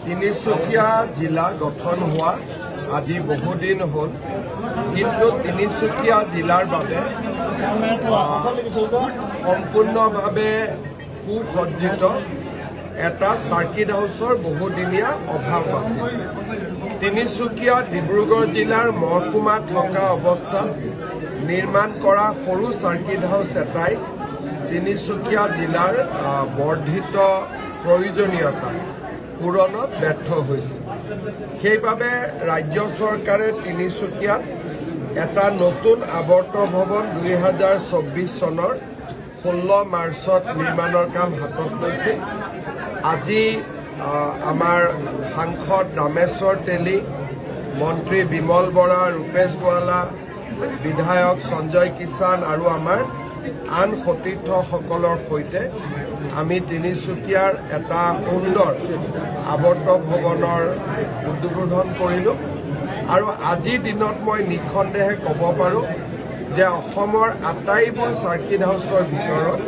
তিনিচুকীয়া জিলা গঠন হোৱা আজি বহুদিন হ'ল, কিন্তু তিনিচুকীয়া জিলাৰ বাবে সম্পূৰ্ণভাৱে সুসজ্জিত এটা চাৰ্কিট হাউচৰ বহুদিনীয়া অভাৱ আছিল। তিনিচুকীয়া ডিব্ৰুগড় জিলাৰ মহকুমা থকা অৱস্থাত নিৰ্মাণ কৰা সৰু চাৰ্কিট হাউচ এটাই তিনিচুকীয়া জিলাৰ বৰ্ধিত প্ৰয়োজনীয়তা পূৰণত ব্যৰ্থ হৈছিল। সেইবাবে ৰাজ্য চৰকাৰে তিনিচুকীয়াত এটা নতুন আৱৰ্ত ভৱন 2024 চনৰ 16 মাৰ্চত নিৰ্মাণৰ কাম হাতত লৈছিল। আজি আমাৰ সাংসদ ৰামেশ্বৰ তেলী, মন্ত্ৰী বিমল বৰা, ৰূপেশ গোৱালা, বিধায়ক সঞ্জয় কিষাণ আৰু আমাৰ আন সতীৰ্থসকলৰ সৈতে আমি তিনিচুকীয়াৰ এটা সুন্দৰ আৱৰ্ত ভৱনৰ উদ্বোধন কৰিলোঁ। আৰু আজিৰ দিনত মই নিঃসন্দেহে ক'ব পাৰোঁ যে অসমৰ আটাইবোৰ চাৰ্কিট হাউচৰ ভিতৰত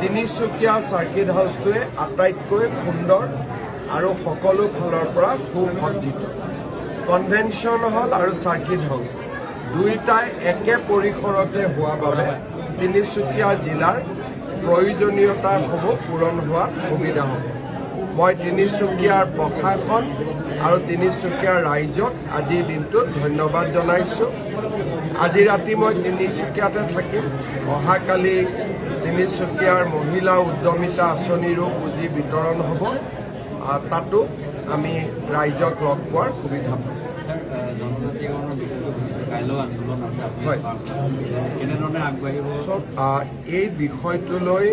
তিনিচুকীয়া চাৰ্কিট হাউচটোৱে আটাইতকৈ সুন্দৰ আৰু সকলো ফালৰ পৰা সুসজ্জিত। কনভেনশ্যন হল আৰু চাৰ্কিট হাউচ দুয়োটাই একে পৰিসৰতে হোৱা বাবে তিনিচুকীয়া জিলাৰ প্ৰয়োজনীয়তাসমূহ পূৰণ হোৱাত সুবিধা হ'ব। মই তিনিচুকীয়াৰ প্ৰশাসন আৰু তিনিচুকীয়াৰ ৰাইজক আজিৰ দিনটোত ধন্যবাদ জনাইছোঁ। আজি ৰাতি মই তিনিচুকীয়াতে থাকিম। অহাকালি তিনিচুকীয়াৰ মহিলা উদ্যমিতা আঁচনিৰো পুঁজি বিতৰণ হ'ব। তাতো আমি ৰাইজক লগ পোৱাৰ সুবিধা পাম। এই বিষয়টোলৈ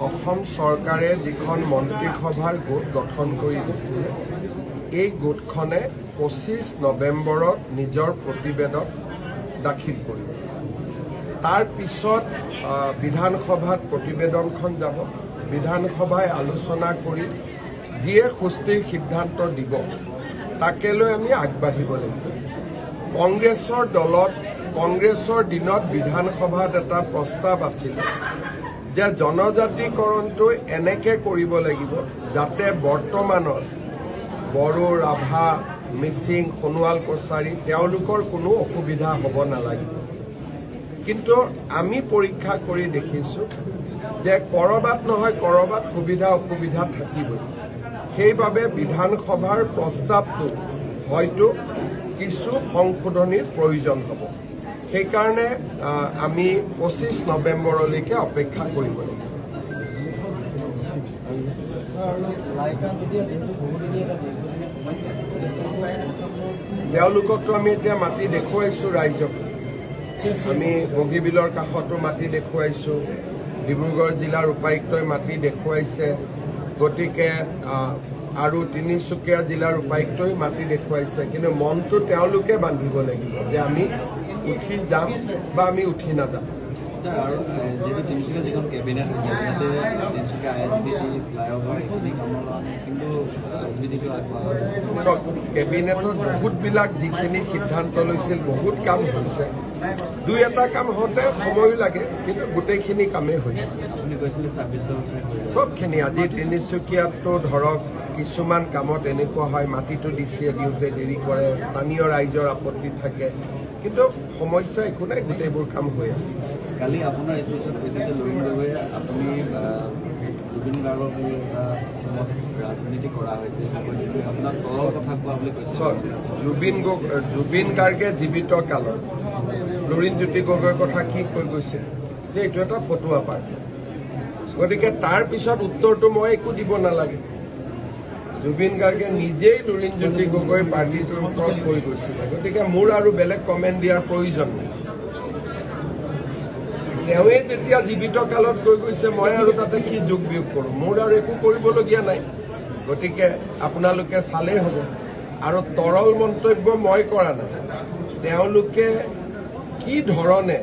অসম চৰকাৰে যিখন মন্ত্ৰীসভাৰ গোট গঠন কৰি দিছিলে, এই গোটখনে 25 নৱেম্বৰত নিজৰ প্ৰতিবেদন দাখিল কৰিব। তাৰ পিছত বিধানসভাত প্ৰতিবেদনখন যাব। বিধানসভাই আলোচনা কৰি যিয়ে সুস্থিৰ সিদ্ধান্ত দিব তাকে লৈ আমি আগবাঢ়িব লাগিব। কংগ্ৰেছৰ দিনত বিধানসভাত এটা প্ৰস্তাৱ আছিলে যে জনজাতিকৰণটো এনেকে কৰিব লাগিব যাতে বৰ্তমানৰ বড়ো, ৰাভা, মিচিং, সোণোৱাল কছাৰী তেওঁলোকৰ কোনো অসুবিধা হ'ব নালাগিব। কিন্তু আমি পৰীক্ষা কৰি দেখিছোঁ যে কৰবাত নহয় কৰবাত সুবিধা অসুবিধা থাকিবই। সেইবাবে বিধানসভাৰ প্ৰস্তাৱটো হয়তো কিছু সংশোধনীৰ প্ৰয়োজন হ'ব। সেইকাৰণে আমি 25 নৱেম্বৰলৈকে অপেক্ষা কৰিব লাগিব। তেওঁলোককতো আমি এতিয়া মাটি দেখুৱাইছোঁ ৰাইজক। আমি বগীবিলৰ কাষতো মাটি দেখুৱাইছোঁ, ডিব্ৰুগড় জিলাৰ উপায়ুক্তই মাটি দেখুৱাইছে। গতিকে আৰু তিনিচুকীয়া জিলাৰ উপায়ুক্তই মাটি দেখুৱাইছে। কিন্তু মনটো তেওঁলোকে বান্ধিব লাগিব যে আমি উঠি যাম বা আমি উঠি নাযাম। আৰু যিহেতু তিনিচুকীয়া যিখন কেবিনেট কেবিনেটে তিনিচুকীয়া ISBT ফ্লাইঅভাৰ এইখিনি কামৰ কিন্তু ISBTটো আগবঢ়ায়। কেবিনেটত বহুতবিলাক যিখিনি সিদ্ধান্ত লৈছিল বহুত কাম হৈছে। দুই এটা কাম হওঁতে সময়ো লাগে, কিন্তু গোটেইখিনি কামেই হৈ যায়। আপুনি কৈছিলে ছাৰ্ভিচৰ চবখিনি আজি তিনিচুকীয়াতো ধৰক কিছুমান কামত এনেকুৱা হয় মাটিটো DCয়ে দিওঁতে দেৰি কৰে, স্থানীয় ৰাইজৰ আপত্তি থাকে, কিন্তু সমস্যা একো নাই, গোটেইবোৰ কাম হৈ আছে। কালি আপোনাৰ স্পিচত কৈছে যে লুৰিণ গগৈয়ে আপুনি জুবিন গাৰ্গক এটা ৰাজনীতি কৰা হৈছে, আপোনাক তলৰ কথা কোৱা বুলি কৈছে। জুবিন গাৰ্গে জীৱিত কালত লুৰিণজ্যোতি গগৈৰ কথা কি কৈ গৈছিল যে এইটো এটা ফটুৱা পাৰ্টি। গতিকে তাৰ পিছত উত্তৰটো মই একো দিব নালাগে। জুবিন গাৰ্গে নিজেই লুৰিণজ্যোতি গগৈ পাৰ্টিটোৰ ওপৰত কৈ গৈছিলে। গতিকে মোৰ আৰু বেলেগ কমেণ্ট দিয়াৰ প্ৰয়োজন নাই। তেওঁৱে যেতিয়া জীৱিত কালত কৈ গৈছে, মই আৰু তাতে কি যোগ বিয়োগ কৰোঁ? মোৰ আৰু একো কৰিবলগীয়া নাই। গতিকে আপোনালোকে চালেই হ'ব। আৰু তৰল মন্তব্য মই কৰা নাই। তেওঁলোকে কি ধৰণে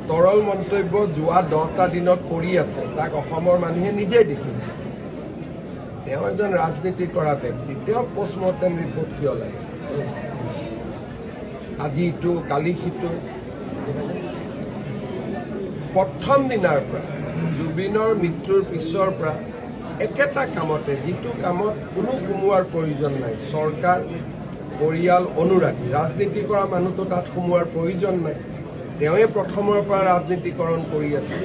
তৰল মন্তব্য যোৱা 10টা দিনত কৰি আছে তাক অসমৰ মানুহে নিজেই দেখিছে। তেওঁ এজন ৰাজনীতি কৰা ব্যক্তি, তেওঁ পোষ্টমৰ্টেম ৰিপৰ্ট কিয় লাগে? আজি ইটো কালি সিটো। প্ৰথম দিনাৰ পৰা জুবিনৰ মৃত্যুৰ পিছৰ পৰা একেটা কামতে যিটো কামত কোনো সোমোৱাৰ প্ৰয়োজন নাই, চৰকাৰ পৰিয়াল অনুৰাগী ৰাজনীতি কৰা মানুহটো তাত সোমোৱাৰ প্ৰয়োজন নাই, তেওঁৱে প্ৰথমৰ পৰা ৰাজনীতিকৰণ কৰি আছে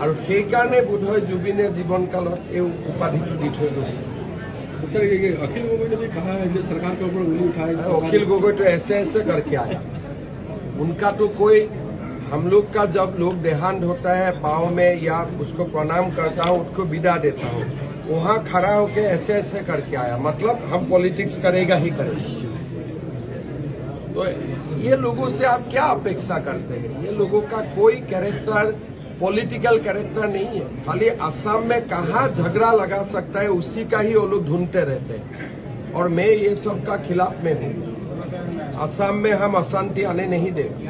আৰু সেইকাৰণে বোধহয় জুবিনে জীৱনকালত এই উপাধিটো দি থৈ গৈছে। सर ये अखिल गोगोई ने भी कहा है जो सरकार के ऊपर उंगली उठाए। अखिल गोगोई तो ऐसे करके आया, उनका तो कोई, हम लोग का जब लोग देहांत होता है पाँव में या उसको प्रणाम करता हूँ, उसको विदा देता हूँ, वहाँ खड़ा होके ऐसे करके आया, मतलब हम पॉलिटिक्स करेगा ही करेगा। तो ये लोगों से आप क्या अपेक्षा करते हैं? ये लोगों का कोई कैरेक्टर पॉलिटिकल कैरेक्टर नहीं है, खाली असम में कहाँ झगड़ा लगा सकता है उसी का ही वो लोग ढूंढते रहते हैं और मैं ये सब का खिलाफ में हूँ। असम में हम अशांति आने नहीं देंगे।